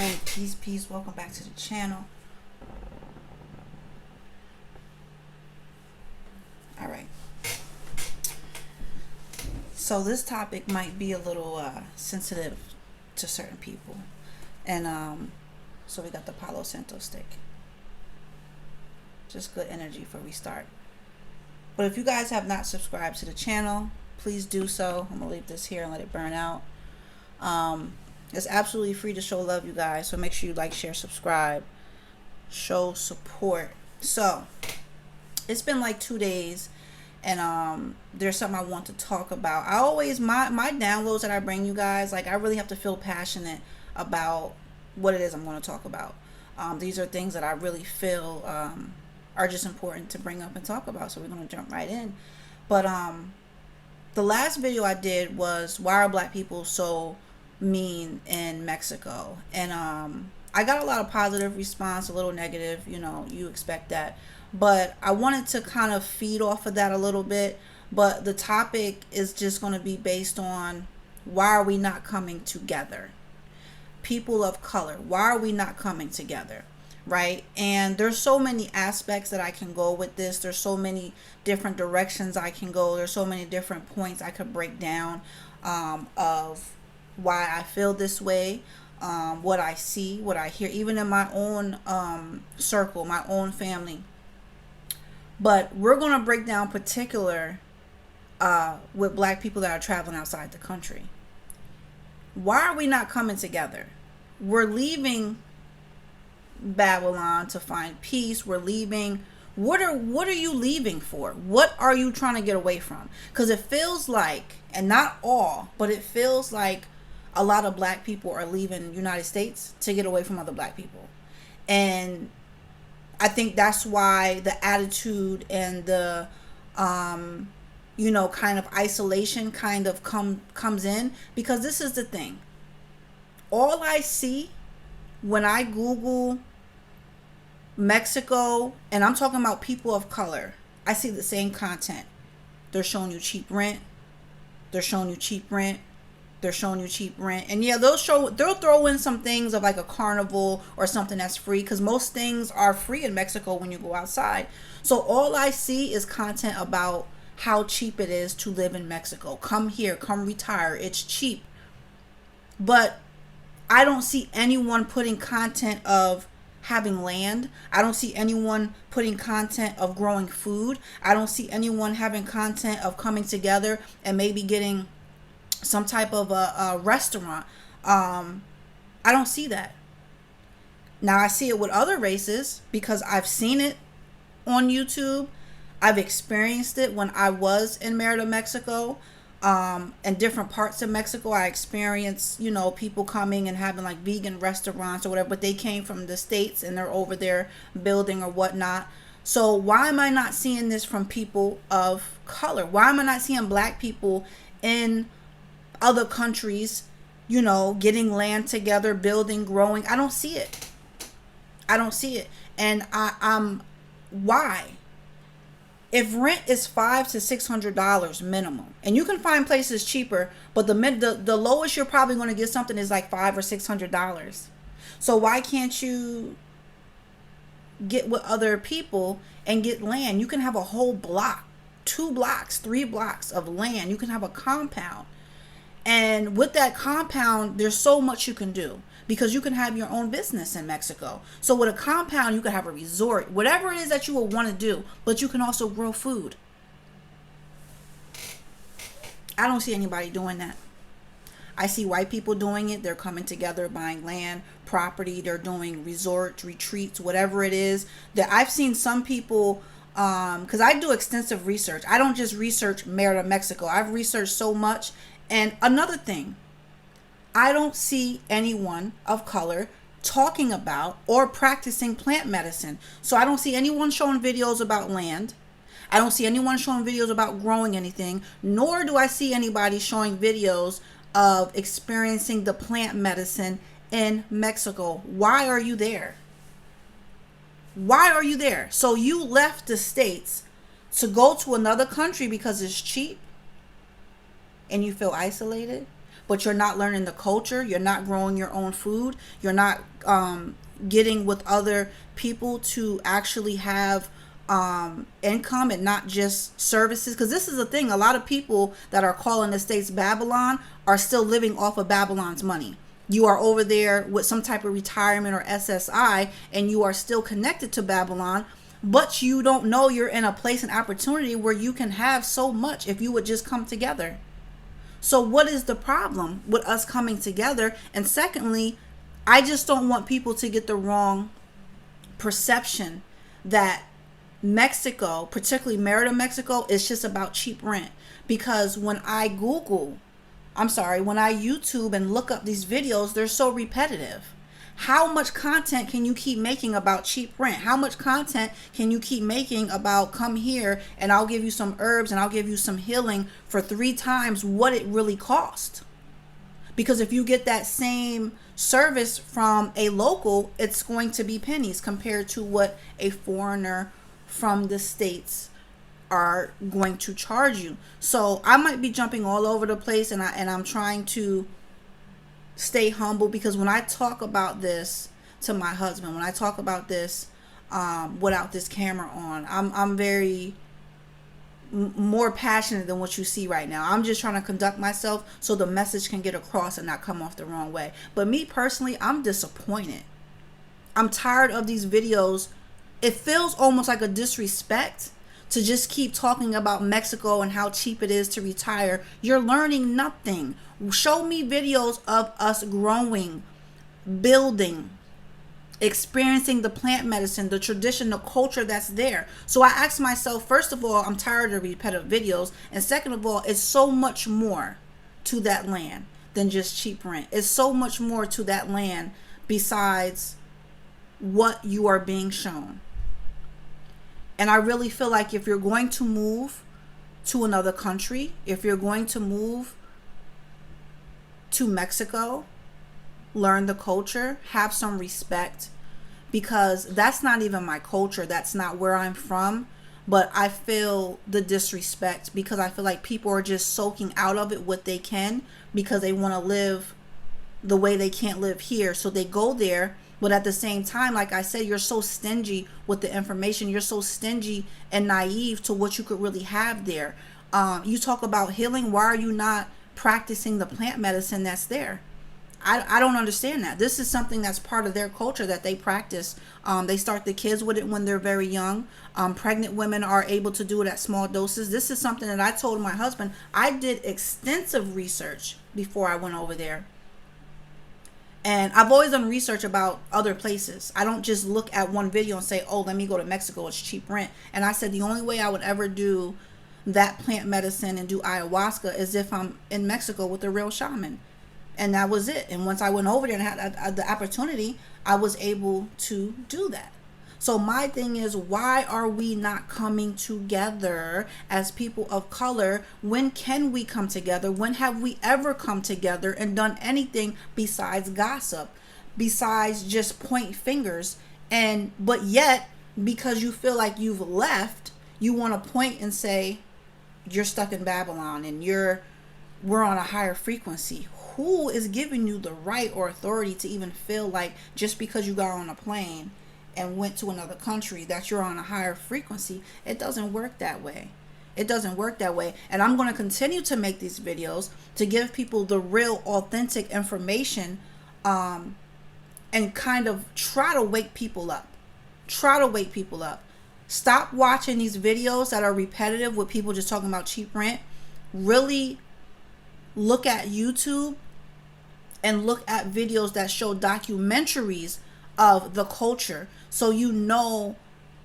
right, peace. Welcome back to the channel. All right. So this topic might be a little sensitive to certain people, and so we got the Palo Santo stick. Just good energy before we start. But if you guys have not subscribed to the channel, please do so. I'm gonna leave this here and let it burn out. It's absolutely free to show love, you guys. So make sure you like, share, subscribe, show support. So it's been like 2 days, and there's something I want to talk about. I always my downloads that I bring you guys, like I really have to feel passionate about what it is I'm going to talk about. These are things that I really feel are just important to bring up and talk about. So we're going to jump right in. But the last video I did was, why are black people so mean in Mexico? And I got a lot of positive response, a little negative, you know, you expect that. But I wanted to kind of feed off of that a little bit. But the topic is just going to be based on, why are we not coming together? People of color, why are we not coming together? Right? And there's so many aspects that I can go with this. There's so many different directions I can go. There's so many different points I could break down of why I feel this way, what I see, what I hear, even in my own circle, my own family. But we're going to break down particular with black people that are traveling outside the country. Why are we not coming together? We're leaving Babylon to find peace. We're leaving. What are you leaving for? What are you trying to get away from? Because it feels like, and not all, but it feels like a lot of black people are leaving the United States to get away from other black people. And I think that's why the attitude and the you know, kind of isolation kind of comes in. Because this is the thing, all I see when I Google Mexico, and I'm talking about people of color, I see the same content. They're showing you cheap rent. They're showing you cheap rent. They're showing you cheap rent. And yeah, they'll throw in some things of like a carnival or something that's free, because most things are free in Mexico when you go outside. So all I see is content about how cheap it is to live in Mexico. Come here, come retire. It's cheap. But I don't see anyone putting content of having land. I don't see anyone putting content of growing food. I don't see anyone having content of coming together and maybe getting some type of a restaurant. I don't see that. Now I see it with other races because I've seen it on YouTube. I've experienced it when I was in Merida, Mexico. In different parts of Mexico, I experienced, you know, people coming and having like vegan restaurants or whatever, but they came from the States and they're over there building or whatnot. So why am I not seeing this from people of color? Why am I not seeing black people in other countries, you know, getting land together, building, growing? I don't see it. I don't see it. And I'm why? If rent is $500 to $600 minimum, and you can find places cheaper, but the lowest you're probably going to get something is like $500 or $600. So why can't you get with other people and get land? You can have a whole block, 2 blocks, 3 blocks of land. You can have a compound. And with that compound, there's so much you can do, because you can have your own business in Mexico. So with a compound, you can have a resort, whatever it is that you will want to do, but you can also grow food. I don't see anybody doing that. I see white people doing it. They're coming together, buying land, property. They're doing resorts, retreats, whatever it is. That I've seen some people, because I do extensive research. I don't just research Merida, Mexico. I've researched so much. And another thing, I don't see anyone of color talking about or practicing plant medicine. So I don't see anyone showing videos about land. I don't see anyone showing videos about growing anything, nor do I see anybody showing videos of experiencing the plant medicine in Mexico. Why are you there? Why are you there? So you left the States to go to another country because it's cheap and you feel isolated? but you're not learning the culture. You're not growing your own food. You're not getting with other people to actually have income and not just services. Because this is the thing, a lot of people that are calling the states Babylon are still living off of Babylon's money. You are over there with some type of retirement or SSI, and you are still connected to Babylon, but you don't know you're in a place and opportunity where you can have so much if you would just come together. So what is the problem with us coming together? And secondly, I just don't want people to get the wrong perception that Mexico, particularly Merida, Mexico, is just about cheap rent. Because when I YouTube and look up these videos, they're so repetitive. How much content can you keep making about cheap rent? How much content can you keep making about come here and I'll give you some herbs and I'll give you some healing for 3 times what it really cost? Because if you get that same service from a local, it's going to be pennies compared to what a foreigner from the States are going to charge you. So I might be jumping all over the place, and I'm trying to stay humble, because when I talk about this to my husband, when I talk about this without this camera on, I'm very more passionate than what you see right now. I'm just trying to conduct myself so the message can get across and not come off the wrong way. But me personally, I'm disappointed. I'm tired of these videos. It feels almost like a disrespect to just keep talking about Mexico and how cheap it is to retire. You're learning nothing. Show me videos of us growing, building, experiencing the plant medicine, the tradition, the culture that's there. So I asked myself, first of all, I'm tired of repetitive videos. And second of all, it's so much more to that land than just cheap rent. It's so much more to that land besides what you are being shown. And I really feel like if you're going to move to another country, if you're going to move to Mexico, learn the culture, have some respect, because that's not even my culture. That's not where I'm from. But I feel the disrespect because I feel like people are just soaking out of it what they can because they want to live the way they can't live here. So they go there. But at the same time, like I said, you're so stingy with the information. You're so stingy and naive to what you could really have there. You talk about healing. Why are you not practicing the plant medicine that's there? I don't understand that. This is something that's part of their culture that they practice. They start the kids with it when they're very young. Pregnant women are able to do it at small doses. This is something that I told my husband. I did extensive research before I went over there. And I've always done research about other places. I don't just look at one video and say, oh, let me go to Mexico. It's cheap rent. And I said the only way I would ever do that plant medicine and do ayahuasca is if I'm in Mexico with a real shaman. And that was it. And once I went over there and had the opportunity, I was able to do that. So my thing is, why are we not coming together as people of color? When can we come together? When have we ever come together and done anything besides gossip, besides just point fingers? But yet, because you feel like you've left, you want to point and say, you're stuck in Babylon and we're on a higher frequency. Who is giving you the right or authority to even feel like just because you got on a plane and went to another country that you're on a higher frequency? It doesn't work that way. It doesn't work that way. And I'm going to continue to make these videos to give people the real authentic information, and kind of try to wake people up. Stop watching these videos that are repetitive with people just talking about cheap rent. Really look at YouTube and look at videos that show documentaries of the culture, so you know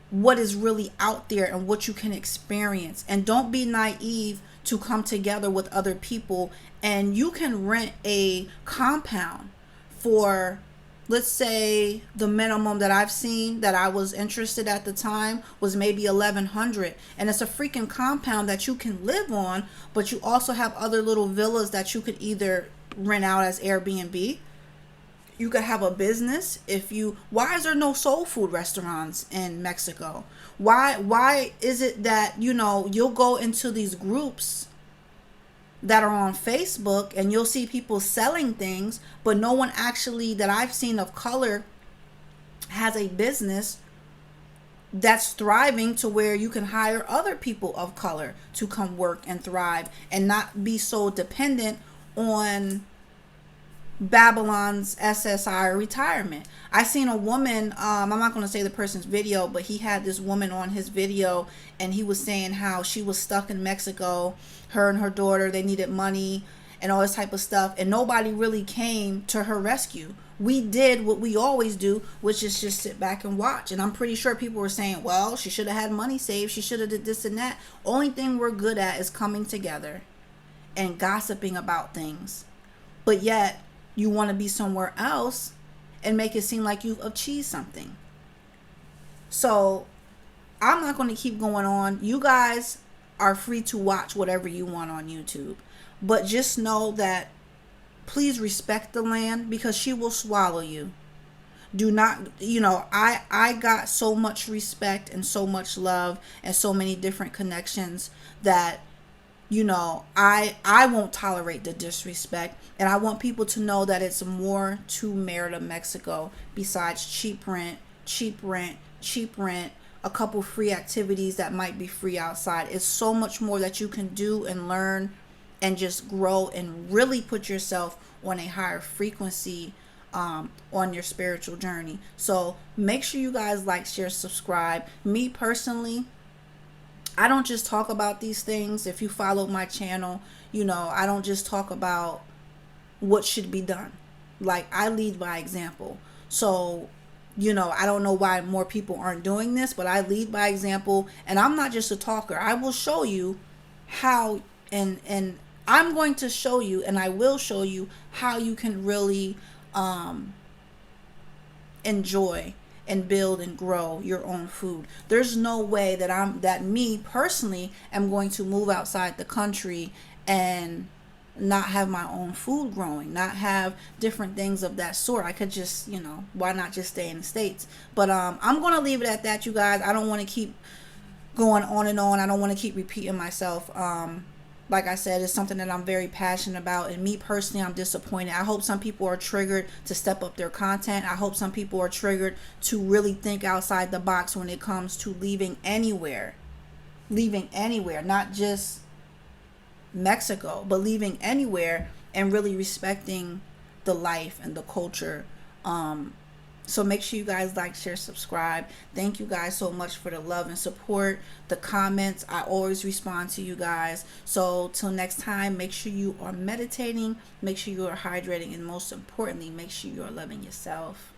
what is really out there and what you can experience. And don't be naive to come together with other people. And you can rent a compound for, let's say, the minimum that I've seen that I was interested at the time was maybe $1,100, and it's a freaking compound that you can live on. But you also have other little villas that you could either rent out as Airbnb. You could have a business. Why is there no soul food restaurants in Mexico? Why is it that, you'll go into these groups that are on Facebook, and you'll see people selling things, but no one actually that I've seen of color has a business that's thriving to where you can hire other people of color to come work and thrive and not be so dependent on Babylon's SSI retirement. I seen a woman, I'm not going to say the person's video, but he had this woman on his video, and he was saying how she was stuck in Mexico, her and her daughter, they needed money and all this type of stuff, and nobody really came to her rescue. We did what we always do, which is just sit back and watch. And I'm pretty sure people were saying, well, she should have had money saved, she should have did this and that. Only thing we're good at is coming together and gossiping about things. But yet you want to be somewhere else and make it seem like you've achieved something. So I'm not going to keep going on. You guys are free to watch whatever you want on YouTube, but just know that please respect the land, because she will swallow you. Do not, I got so much respect and so much love and so many different connections that I won't tolerate the disrespect. And I want people to know that it's more to Merida, Mexico, besides cheap rent, a couple free activities that might be free outside. It's so much more that you can do and learn and just grow and really put yourself on a higher frequency on your spiritual journey. So make sure you guys like, share, subscribe. Me personally, I don't just talk about these things. If you follow my channel, I don't just talk about what should be done. Like, I lead by example. So, I don't know why more people aren't doing this, but I lead by example, and I'm not just a talker. I will show you how, and I'm going to show you, and I will show you how you can really enjoy and build and grow your own food. There's no way that me personally am going to move outside the country and not have my own food growing, not have different things of that sort. I could just, why not just stay in the States? But I'm going to leave it at that, you guys. I don't want to keep going on and on. I don't want to keep repeating myself. Like I said, it's something that I'm very passionate about, and me personally, I'm disappointed. I hope some people are triggered to step up their content. I hope some people are triggered to really think outside the box when it comes to leaving anywhere, not just Mexico, but leaving anywhere and really respecting the life and the culture. So make sure you guys like, share, subscribe. Thank you guys so much for the love and support, the comments. I always respond to you guys. So till next time, make sure you are meditating, make sure you are hydrating, and most importantly, make sure you are loving yourself.